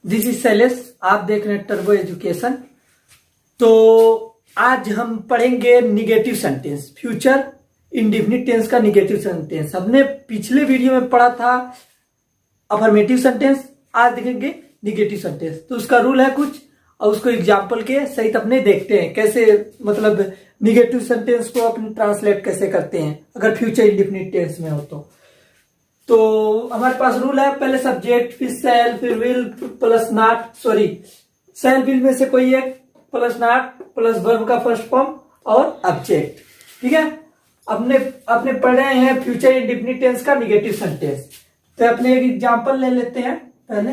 This is Shailesh, आप देख रहे हैं टर्बो एजुकेशन। तो आज हम पढ़ेंगे negative sentence, future indefinite tense का निगेटिव सेंटेंस। हमने पिछले वीडियो में पढ़ा था अफर्मेटिव सेंटेंस, आज देखेंगे निगेटिव सेंटेंस। तो उसका रूल है कुछ और उसको एग्जाम्पल के सहित अपने देखते हैं कैसे मतलब निगेटिव सेंटेंस को अपने ट्रांसलेट कैसे करते हैं अगर फ्यूचर इंडेफिनिट टेंस में हो तो हमारे पास रूल है, पहले सब्जेक्ट, फिर शैल, फिर will plus not, sorry shell will में से कोई एक, प्लस नॉट प्लस वर्ब का फर्स्ट फॉर्म और ऑब्जेक्ट। ठीक है, अपने पढ़ रहे हैं फ्यूचर इंडेफिनिट टेंस का निगेटिव सेंटेंस। तो अपने एक एग्जांपल ले लेते हैं पहले।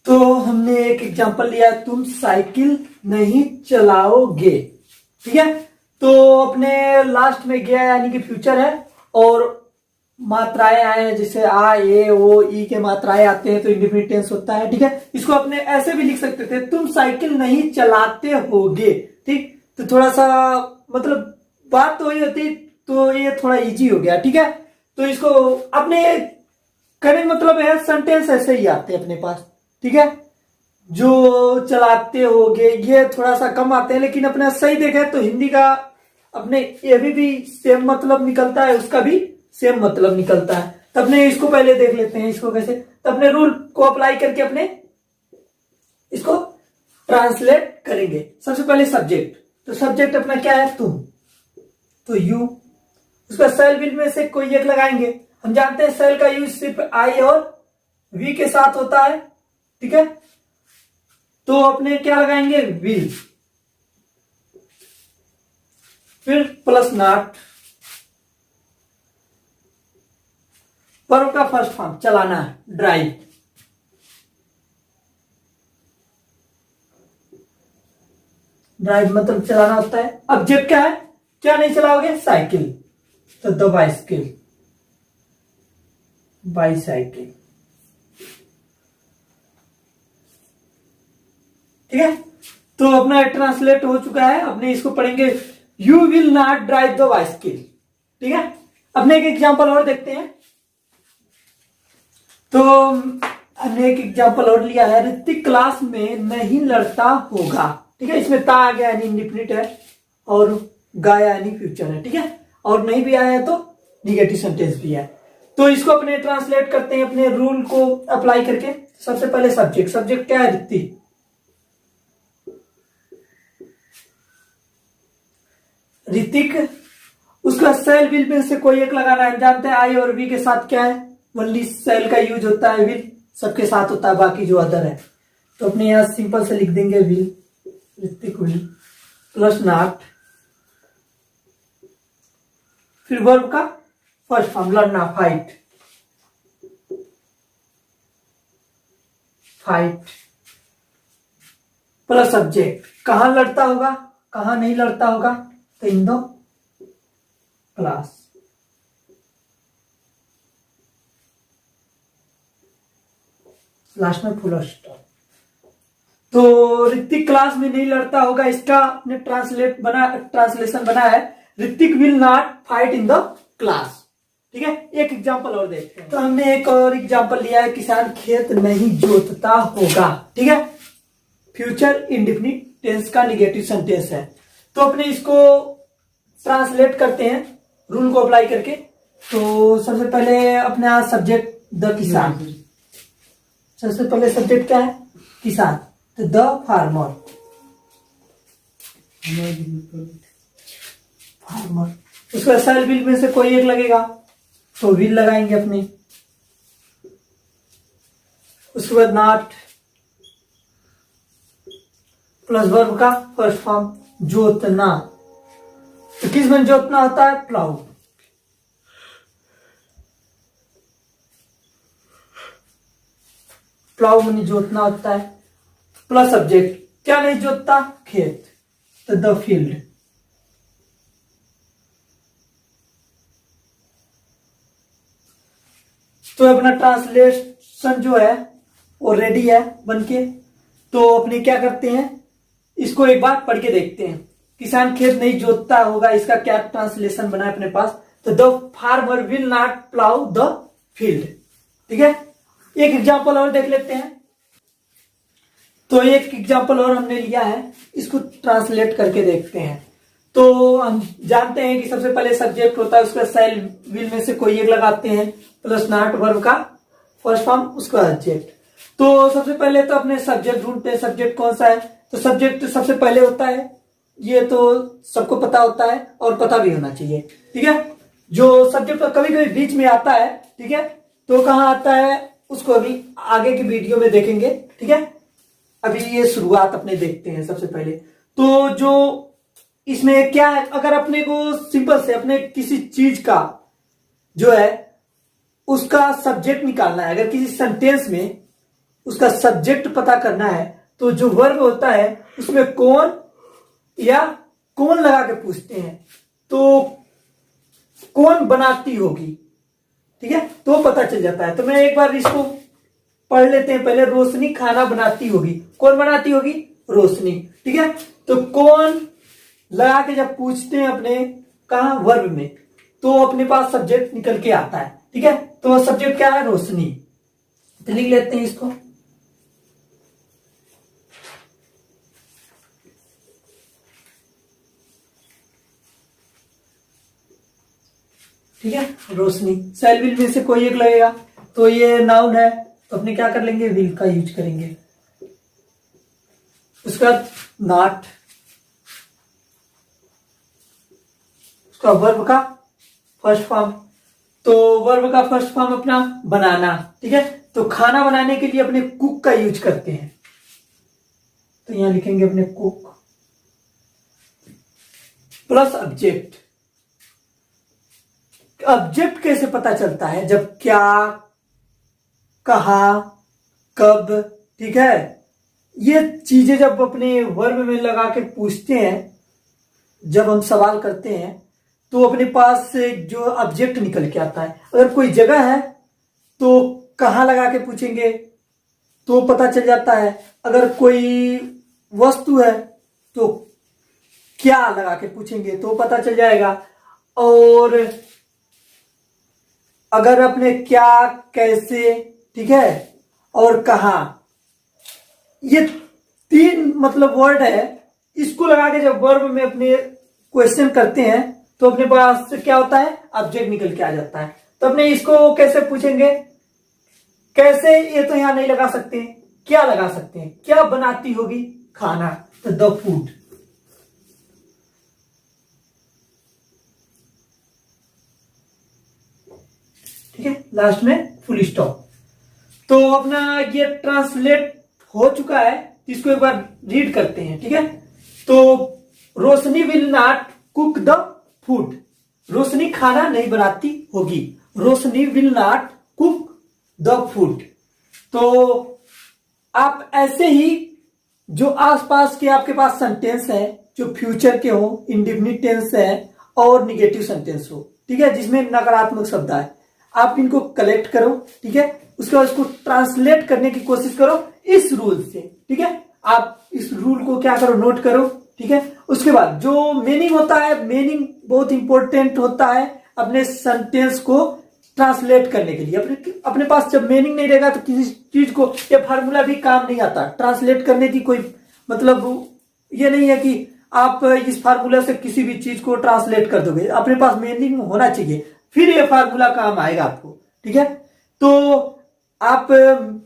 तो हमने एक एग्जांपल लिया, तुम साइकिल नहीं चलाओगे। ठीक है, तो अपने लास्ट में गया यानी कि फ्यूचर है और मात्राएं आए हैं, जैसे आ, ए, ओ, ई के मात्राएं आते हैं तो इंडेफिनिट टेंस होता है। ठीक है, इसको अपने ऐसे भी लिख सकते थे, तुम साइकिल नहीं चलाते होगे। ठीक, तो थोड़ा सा मतलब बात तो वही होती, तो ये थोड़ा इजी हो गया। ठीक है, तो इसको अपने कहने मतलब है सेंटेंस ऐसे ही आते हैं अपने पास। ठीक है, जो चलाते होगे ये थोड़ा सा कम आते हैं, लेकिन अपने सही देखे तो हिंदी का अपने ये भी सेम मतलब निकलता है, उसका भी सेम मतलब निकलता है। तो अपने इसको पहले देख लेते हैं, इसको कैसे। तो अपने रूल को अप्लाई करके अपने इसको ट्रांसलेट करेंगे। सबसे पहले सब्जेक्ट, तो सब्जेक्ट अपना क्या है, तुम, तो यू। उसका शैल विल में से कोई एक लगाएंगे। हम जानते हैं शैल का यूज सिर्फ आई और वी के साथ होता है। ठीक है, तो अपने क्या लगाएंगे, विल, फिर प्लस नॉट, वर्ब का फर्स्ट फॉर्म चलाना है, ड्राइव, ड्राइव मतलब चलाना होता है। ऑब्जेक्ट क्या है, क्या नहीं चलाओगे, साइकिल, तो द बाइसिकल, बाईसाइकिल। ठीक है, तो अपना ट्रांसलेट हो चुका है। अपने इसको पढ़ेंगे, you will not drive the bicycle. ठीक है, अपने एक एग्जांपल और देखते हैं। तो हमने एक एग्जांपल और लिया है, ऋतिक क्लास में नहीं लड़ता होगा। ठीक है, इसमें ता आ गया यानी इंडेफिनिट है और गाया यानी फ्यूचर है। ठीक है, और नहीं भी आया है तो निगेटिव सेंटेंस भी है। तो इसको अपने ट्रांसलेट करते हैं अपने रूल को अप्लाई करके। सबसे पहले सब्जेक्ट, सब्जेक्ट क्या है, ऋतिक, ऋतिक। उसका शैल विल में से कोई एक लगाना है। जानते हैं आई और वी के साथ क्या है, ओनली शैल का यूज होता है, विल सबके साथ होता है, बाकी जो अदर है। तो अपने यहां सिंपल से लिख देंगे will, Hrithik will, plus not, फिर वर्ब का फर्स्ट फॉर्म लड़ना, फाइट, फाइट, प्लस सब्जेक्ट, कहां लड़ता होगा, कहां नहीं लड़ता होगा, तो इन द क्लास। लास्ट में फुल स्टॉप। तो ऋतिक क्लास में नहीं लड़ता होगा, इसका अपने ट्रांसलेशन बना है, Hrithik will not fight in the class. ठीक है, एक एग्जांपल और देखते हैं। तो हमने एक और एग्जांपल लिया है, किसान खेत नहीं जोतता होगा। ठीक है, फ्यूचर इंडेफिनिट टेंस का निगेटिव सेंटेंस है। तो अपने इसको ट्रांसलेट करते हैं रूल को अप्लाई करके। तो सबसे पहले अपना सब्जेक्ट द किसान, सबसे पहले सब्जेक्ट क्या है, किसान, तो द फार्मर, फार्मर। उसका शैल विल में से कोई एक लगेगा तो विल लगाएंगे अपने। उसके बाद नॉट प्लस वर्ब का फर्स्ट फॉर्म जोतना। तो किस में जोतना होता है, प्लाउ, प्लाउ में जोतना होता है, प्लस सब्जेक्ट, क्या नहीं जोतता, खेत, तो द फील्ड। तो अपना ट्रांसलेशन जो है वो रेडी है बनके। तो अपने क्या करते हैं, इसको एक बार पढ़ के देखते हैं। किसान खेत नहीं जोतता होगा, इसका क्या ट्रांसलेशन बना है अपने पास, तो the farmer will not plough the field. ठीक है, एक एग्जाम्पल और देख लेते हैं। तो एक एग्जाम्पल और हमने लिया है, इसको ट्रांसलेट करके देखते हैं। तो हम जानते हैं कि सबसे पहले सब्जेक्ट होता है, उसका सेल विल में से कोई एक लगाते हैं, प्लस नॉट वर्ब का फर्स्ट फॉर्म, उसका ऑब्जेक्ट। तो सबसे पहले तो अपने सब्जेक्ट ढूंढते हैं, सब्जेक्ट कौन सा है। तो सब्जेक्ट सबसे पहले होता है, ये तो सबको पता होता है और पता भी होना चाहिए, ठीक है। जो सब्जेक्ट कभी कभी बीच में आता है, ठीक है, तो कहाँ आता है उसको अभी आगे की वीडियो में देखेंगे, ठीक है। अभी ये शुरुआत अपने देखते हैं सबसे पहले। तो जो इसमें क्या है, अगर अपने को सिंपल से अपने किसी चीज का जो है उसका सब्जेक्ट निकालना है, अगर किसी सेंटेंस में उसका सब्जेक्ट पता करना है, तो जो वर्ब होता है उसमें कौन या कौन लगा के पूछते हैं, तो कौन बनाती होगी, ठीक है, तो पता चल जाता है। तो मैं एक बार इसको पढ़ लेते हैं पहले। रोशनी खाना बनाती होगी, कौन बनाती होगी, रोशनी, ठीक है। तो कौन लगा के जब पूछते हैं अपने कहा वर्ब में, तो अपने पास सब्जेक्ट निकल के आता है, ठीक है। तो सब्जेक्ट क्या है, रोशनी। तो लिख लेते हैं इसको, ठीक है, रोशनी। सेल विल में से कोई एक लगेगा, तो ये नाउन है, तो अपने क्या कर लेंगे, विल का यूज करेंगे। उसका नॉट, उसका वर्ब का फर्स्ट फॉर्म, तो वर्ब का फर्स्ट फॉर्म अपना बनाना, ठीक है। तो खाना बनाने के लिए अपने कुक का यूज करते हैं, तो यहां लिखेंगे अपने कुक प्लस ऑब्जेक्ट। ऑब्जेक्ट कैसे पता चलता है, जब क्या, कहा, कब, ठीक है, ये चीजें जब अपने वर्ब में लगा के पूछते हैं, जब हम सवाल करते हैं, तो अपने पास से जो ऑब्जेक्ट निकल के आता है। अगर कोई जगह है तो कहां लगा के पूछेंगे तो पता चल जाता है। अगर कोई वस्तु है तो क्या लगा के पूछेंगे तो पता चल जाएगा। और अगर अपने क्या, कैसे, ठीक है, और कहां, ये तीन मतलब वर्ड है, इसको लगा के जब वर्ब में अपने क्वेश्चन करते हैं तो अपने पास क्या होता है, ऑब्जेक्ट निकल के आ जाता है। तो अपने इसको कैसे पूछेंगे, कैसे, ये तो यहां नहीं लगा सकते, क्या लगा सकते हैं, क्या बनाती होगी, खाना, तो द फूड, ठीक है, लास्ट में फुल स्टॉप। तो अपना ये ट्रांसलेट हो चुका है, इसको एक बार रीड करते हैं, ठीक है। तो Roshni will not cook the food, Roshni खाना नहीं बनाती होगी, Roshni will not cook the food. तो आप ऐसे ही जो आसपास के आपके पास सेंटेंस है, जो फ्यूचर के हो, इंडेफिनिट टेंस है और निगेटिव सेंटेंस हो, ठीक है, जिसमें नकारात्मक शब्द है, आप इनको कलेक्ट करो, ठीक है। उसके बाद उसको ट्रांसलेट करने की कोशिश करो इस रूल से, ठीक है। आप इस रूल को क्या करो, नोट करो, ठीक है। उसके बाद जो मीनिंग होता है, मीनिंग बहुत इंपॉर्टेंट होता है अपने सेंटेंस को ट्रांसलेट करने के लिए। अपने पास जब मीनिंग नहीं रहेगा तो किसी चीज को, ये फार्मूला भी काम नहीं आता ट्रांसलेट करने की, कोई मतलब ये नहीं है कि आप इस फार्मूला से किसी भी चीज को ट्रांसलेट कर दोगे। अपने पास मीनिंग होना चाहिए, फिर ये फार्मूला काम आएगा आपको, ठीक है। तो आप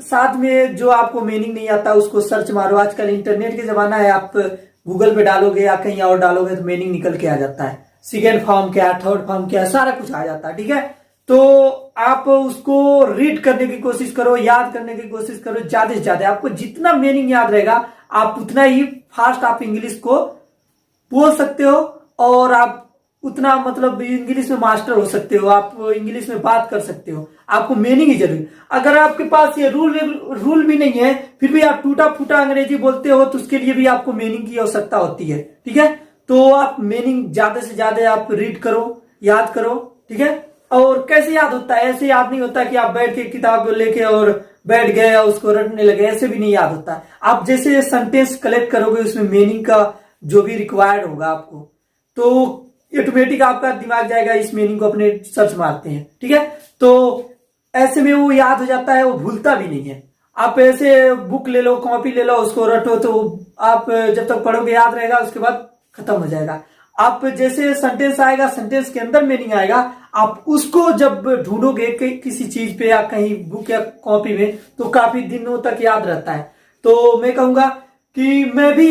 साथ में जो आपको मीनिंग नहीं आता उसको सर्च मारो, आजकल इंटरनेट के जमाना है, आप गूगल पे डालोगे या कहीं और डालोगे तो मीनिंग निकल के आ जाता है, सेकेंड फॉर्म क्या, थर्ड फॉर्म क्या, सारा कुछ आ जाता है, ठीक है। तो आप उसको रीड करने की कोशिश करो, याद करने की कोशिश करो, ज्यादा से ज्यादा आपको जितना मीनिंग याद रहेगा आप उतना ही फास्ट आप इंग्लिश को बोल सकते हो, और आप उतना मतलब इंग्लिश में मास्टर हो सकते हो, आप इंग्लिश में बात कर सकते हो। आपको मीनिंग ही जरूरी। अगर आपके पास ये रूल भी नहीं है, फिर भी आप टूटा फूटा अंग्रेजी बोलते हो, तो उसके लिए भी आपको मीनिंग की आवश्यकता होती है, ठीक है। तो आप मीनिंग ज्यादा से ज्यादा आप रीड करो, याद करो, ठीक है। और कैसे याद होता है, ऐसे याद नहीं होता कि आप बैठ के किताब लेके और बैठ गए और उसको रटने लगे, ऐसे भी नहीं याद होता। आप जैसे सेंटेंस कलेक्ट करोगे उसमें मीनिंग का जो भी रिक्वायर्ड होगा आपको, तो ऑटोमेटिक आपका दिमाग जाएगा इस मीनिंग को अपने सर्च मारते हैं, ठीक है। तो ऐसे में वो याद हो जाता है, वो भूलता भी नहीं है। आप ऐसे बुक ले लो, कॉपी ले लो, उसको रटो तो आप जब तक पढ़ोगे याद रहेगा, उसके बाद खत्म हो जाएगा। आप जैसे सेंटेंस आएगा, सेंटेंस के अंदर मीनिंग आएगा, आप उसको जब ढूंढोगे किसी चीज पे या कहीं बुक या कॉपी में, तो काफी दिनों तक याद रहता है। तो मैं कहूंगा कि मैं भी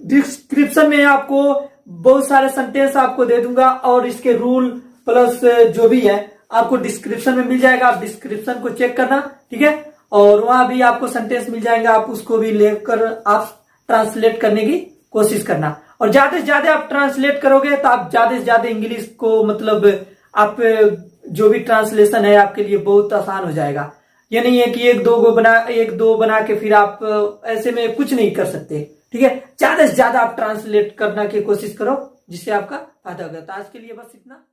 डिस्क्रिप्शन में आपको बहुत सारे सेंटेंस आपको दे दूंगा, और इसके रूल प्लस जो भी है आपको डिस्क्रिप्शन में मिल जाएगा। आप डिस्क्रिप्शन को चेक करना, ठीक है। और वहां भी आपको सेंटेंस मिल जाएंगे, आप उसको भी लेकर आप ट्रांसलेट करने की कोशिश करना। और ज्यादा से ज्यादा आप ट्रांसलेट करोगे तो आप ज्यादा से ज्यादा इंग्लिश को मतलब आप जो भी ट्रांसलेशन है आपके लिए बहुत आसान हो जाएगा। ये नहीं है कि एक दो बना के फिर आप ऐसे में कुछ नहीं कर सकते, ठीक है। ज्यादा से ज्यादा आप ट्रांसलेट करने की कोशिश करो, जिससे आपका फायदा होगा। तो आज के लिए बस इतना।